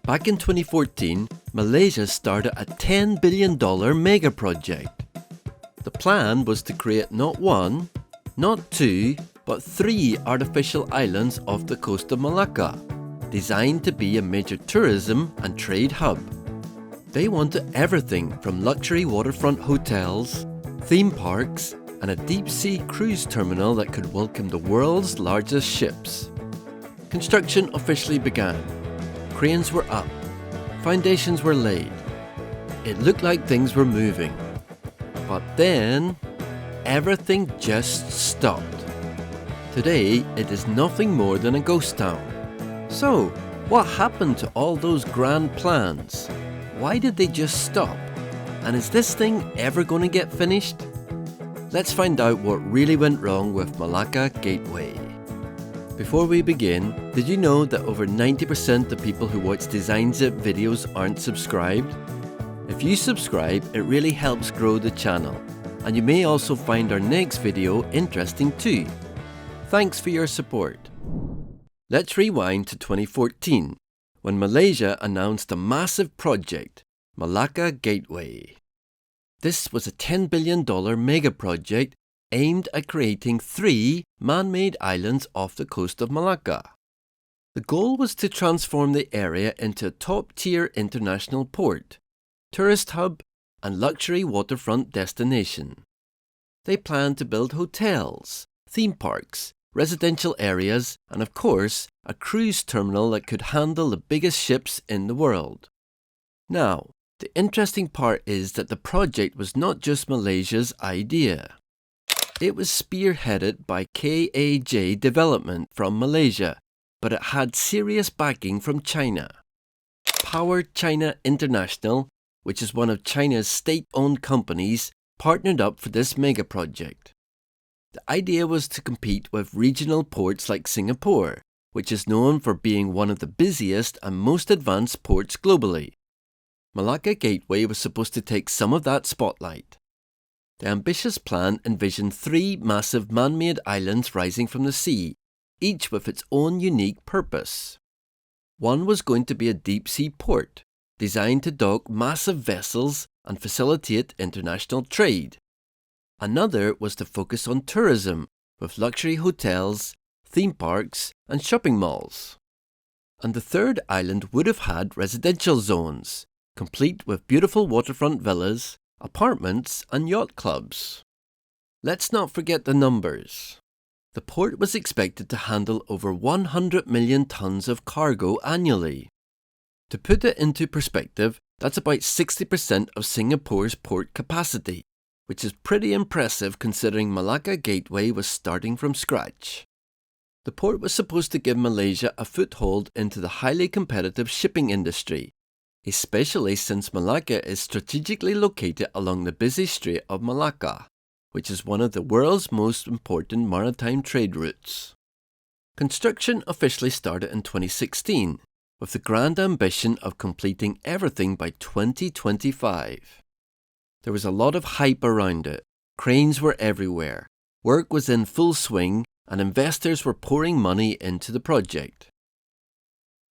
Back in 2014, Malaysia started a $10 billion mega project. The plan was to create not one, not two, but 3 artificial islands off the coast of Malacca, designed to be a major tourism and trade hub. They wanted everything from luxury waterfront hotels, theme parks, and a deep-sea cruise terminal that could welcome the world's largest ships. Construction officially began. Cranes were up. Foundations were laid. It looked like things were moving. But then, everything just stopped. Today, it is nothing more than a ghost town. So, what happened to all those grand plans? Why did they just stop? And is this thing ever going to get finished? Let's find out what really went wrong with Malacca Gateway. Before we begin, did you know that over 90% of people who watch DesignZip videos aren't subscribed? If you subscribe, it really helps grow the channel, and you may also find our next video interesting too. Thanks for your support. Let's rewind to 2014, when Malaysia announced a massive project, Malacca Gateway. This was a $10 billion mega project aimed at creating 3 man-made islands off the coast of Malacca. The goal was to transform the area into a top-tier international port, tourist hub, and luxury waterfront destination. They planned to build hotels, theme parks, residential areas, and of course, a cruise terminal that could handle the biggest ships in the world. Now, the interesting part is that the project was not just Malaysia's idea. It was spearheaded by KAJ Development from Malaysia, but it had serious backing from China. Power China International, which is one of China's state-owned companies, partnered up for this mega project. The idea was to compete with regional ports like Singapore, which is known for being one of the busiest and most advanced ports globally. Malacca Gateway was supposed to take some of that spotlight. The ambitious plan envisioned 3 massive man-made islands rising from the sea, each with its own unique purpose. One was going to be a deep-sea port, designed to dock massive vessels and facilitate international trade. Another was to focus on tourism, with luxury hotels, theme parks, and shopping malls. And the third island would have had residential zones, complete with beautiful waterfront villas, apartments, and yacht clubs. Let's not forget the numbers. The port was expected to handle over 100 million tons of cargo annually. To put it into perspective, that's about 60% of Singapore's port capacity, which is pretty impressive considering Malacca Gateway was starting from scratch. The port was supposed to give Malaysia a foothold into the highly competitive shipping industry, especially since Malacca is strategically located along the busy Strait of Malacca, which is one of the world's most important maritime trade routes. Construction officially started in 2016, with the grand ambition of completing everything by 2025. There was a lot of hype around it, cranes were everywhere, work was in full swing, and investors were pouring money into the project.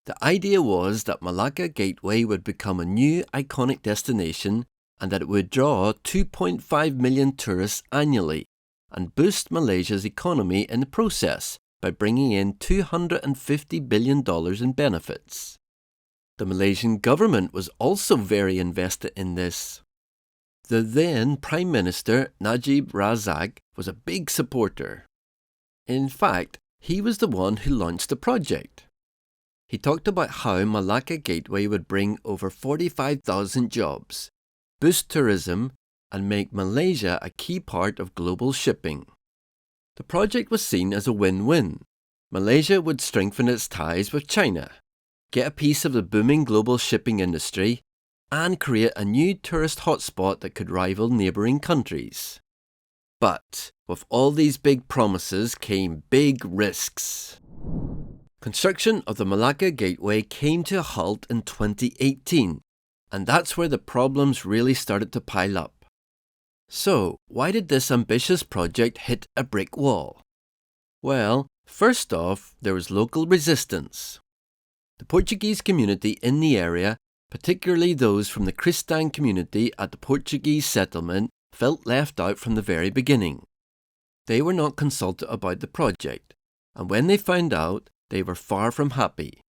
The idea was that Malacca Gateway would become a new iconic destination and that it would draw 2.5 million tourists annually and boost Malaysia's economy in the process by bringing in $250 billion in benefits. The Malaysian government was also very invested in this. The then Prime Minister Najib Razak was a big supporter. In fact, he was the one who launched the project. He talked about how Malacca Gateway would bring over 45,000 jobs, boost tourism, and make Malaysia a key part of global shipping. The project was seen as a win-win. Malaysia would strengthen its ties with China, get a piece of the booming global shipping industry, and create a new tourist hotspot that could rival neighbouring countries. But with all these big promises came big risks. Construction of the Malacca Gateway came to a halt in 2018, and that's where the problems really started to pile up. So, why did this ambitious project hit a brick wall? Well, first off, there was local resistance. The Portuguese community in the area, particularly those from the Cristã community at the Portuguese settlement, felt left out from the very beginning. They were not consulted about the project, and when they found out, they were far from happy.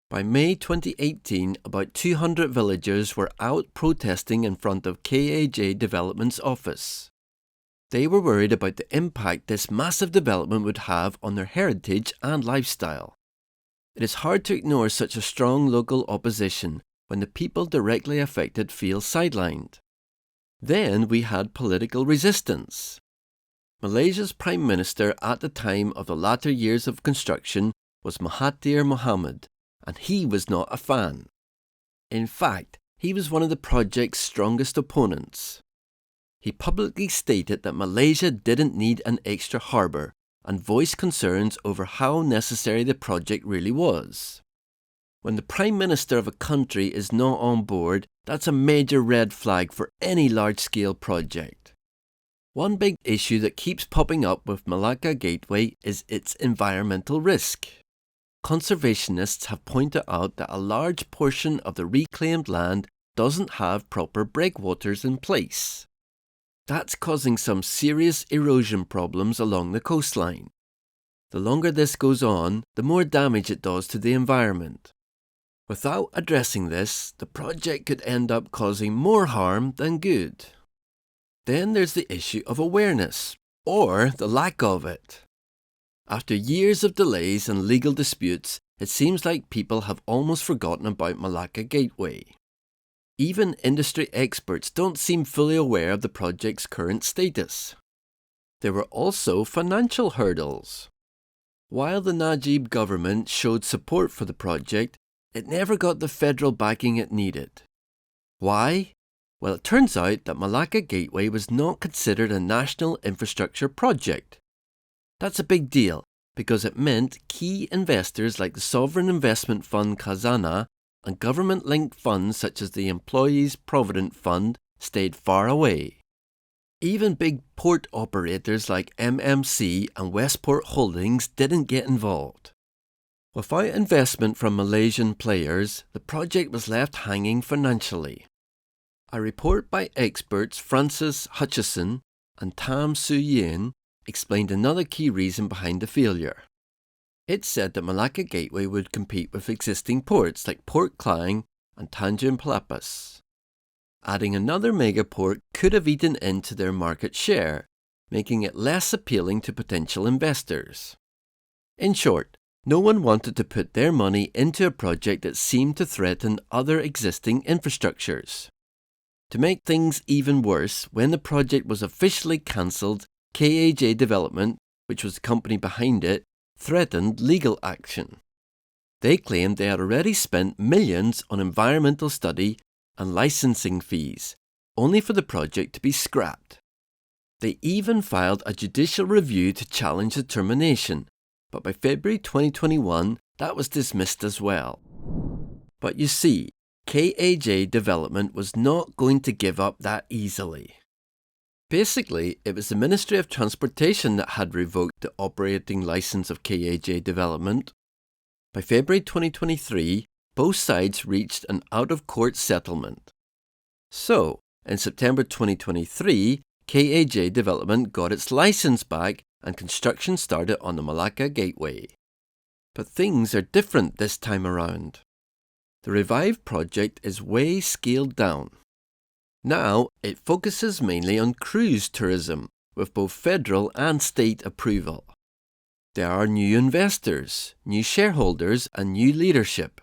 By May 2018, about 200 villagers were out protesting in front of KAJ Development's office. They were worried about the impact this massive development would have on their heritage and lifestyle. It is hard to ignore such a strong local opposition when the people directly affected feel sidelined. Then we had political resistance. Malaysia's Prime Minister at the time of the latter years of construction was Mahathir Mohamad, and he was not a fan. In fact, he was one of the project's strongest opponents. He publicly stated that Malaysia didn't need an extra harbour and voiced concerns over how necessary the project really was. When the Prime Minister of a country is not on board, that's a major red flag for any large-scale project. One big issue that keeps popping up with Malacca Gateway is its environmental risk. Conservationists have pointed out that a large portion of the reclaimed land doesn't have proper breakwaters in place. That's causing some serious erosion problems along the coastline. The longer this goes on, the more damage it does to the environment. Without addressing this, the project could end up causing more harm than good. Then there's the issue of awareness, or the lack of it. After years of delays and legal disputes, it seems like people have almost forgotten about Malacca Gateway. Even industry experts don't seem fully aware of the project's current status. There were also financial hurdles. While the Najib government showed support for the project, it never got the federal backing it needed. Why? Well, it turns out that Malacca Gateway was not considered a national infrastructure project. That's a big deal because it meant key investors like the Sovereign Investment Fund Khazanah and government-linked funds such as the Employees Provident Fund stayed far away. Even big port operators like MMC and Westport Holdings didn't get involved. Without investment from Malaysian players, the project was left hanging financially. A report by experts Francis Hutchison and Tam Soo Yin explained another key reason behind the failure. It said that Malacca Gateway would compete with existing ports like Port Klang and Tanjung Pelapas. Adding another megaport could have eaten into their market share, making it less appealing to potential investors. In short, no one wanted to put their money into a project that seemed to threaten other existing infrastructures. To make things even worse, when the project was officially cancelled, KAJ Development, which was the company behind it, threatened legal action. They claimed they had already spent millions on environmental study and licensing fees, only for the project to be scrapped. They even filed a judicial review to challenge the termination, but by February 2021, that was dismissed as well. But you see, KAJ Development was not going to give up that easily. Basically, it was the Ministry of Transportation that had revoked the operating licence of KAJ Development. By February 2023, both sides reached an out-of-court settlement. So, in September 2023, KAJ Development got its licence back and construction started on the Malacca Gateway. But things are different this time around. The revived project is way scaled down. Now, it focuses mainly on cruise tourism, with both federal and state approval. There are new investors, new shareholders, and new leadership.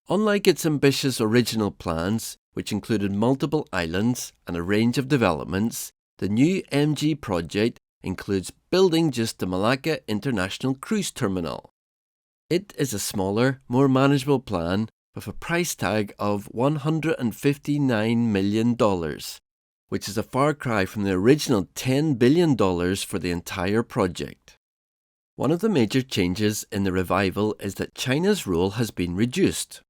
Unlike its ambitious original plans, which included multiple islands and a range of developments, the new MG project includes building just the Malacca International Cruise Terminal. It is a smaller, more manageable plan with a price tag of $159 million, which is a far cry from the original $10 billion for the entire project. One of the major changes in the revival is that China's role has been reduced.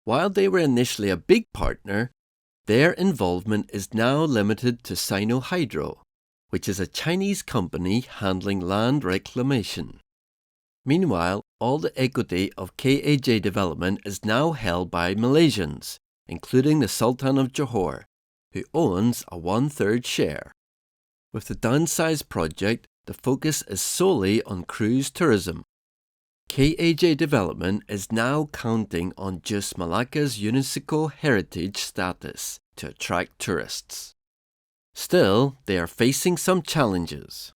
While they were initially a big partner, their involvement is now limited to Sinohydro, which is a Chinese company handling land reclamation. Meanwhile, all the equity of KAJ Development is now held by Malaysians, including the Sultan of Johor, who owns a 1/3 share. With the downsize project, the focus is solely on cruise tourism. KAJ Development is now counting on just Malacca's UNESCO heritage status to attract tourists. Still, they are facing some challenges.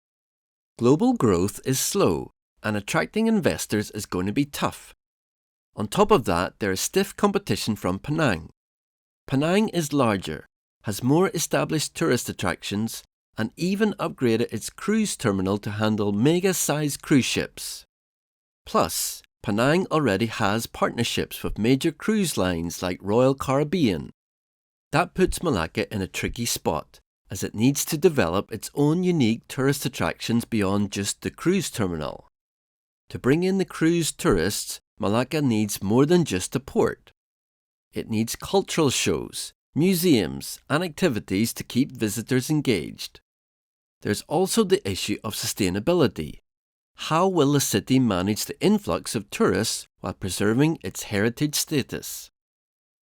Global growth is slow, and attracting investors is going to be tough. On top of that, there is stiff competition from Penang. Penang is larger, has more established tourist attractions, and even upgraded its cruise terminal to handle mega-sized cruise ships. Plus, Penang already has partnerships with major cruise lines like Royal Caribbean. That puts Malacca in a tricky spot, as it needs to develop its own unique tourist attractions beyond just the cruise terminal. To bring in the cruise tourists, Malacca needs more than just a port. It needs cultural shows, museums, and activities to keep visitors engaged. There's also the issue of sustainability. How will the city manage the influx of tourists while preserving its heritage status?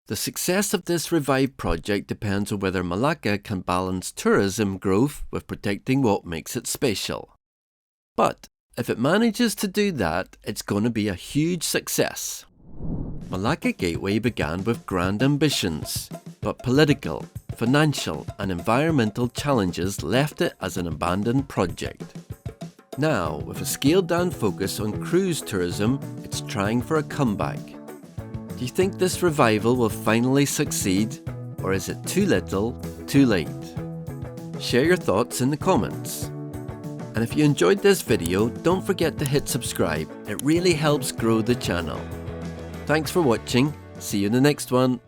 The success of this revived project depends on whether Malacca can balance tourism growth with protecting what makes it special. But if it manages to do that, it's going to be a huge success. Malacca Gateway began with grand ambitions, but political, financial, and environmental challenges left it as an abandoned project. Now, with a scaled-down focus on cruise tourism, it's trying for a comeback. Do you think this revival will finally succeed, or is it too little, too late? Share your thoughts in the comments. And if you enjoyed this video, don't forget to hit subscribe. It really helps grow the channel. Thanks for watching. See you in the next one.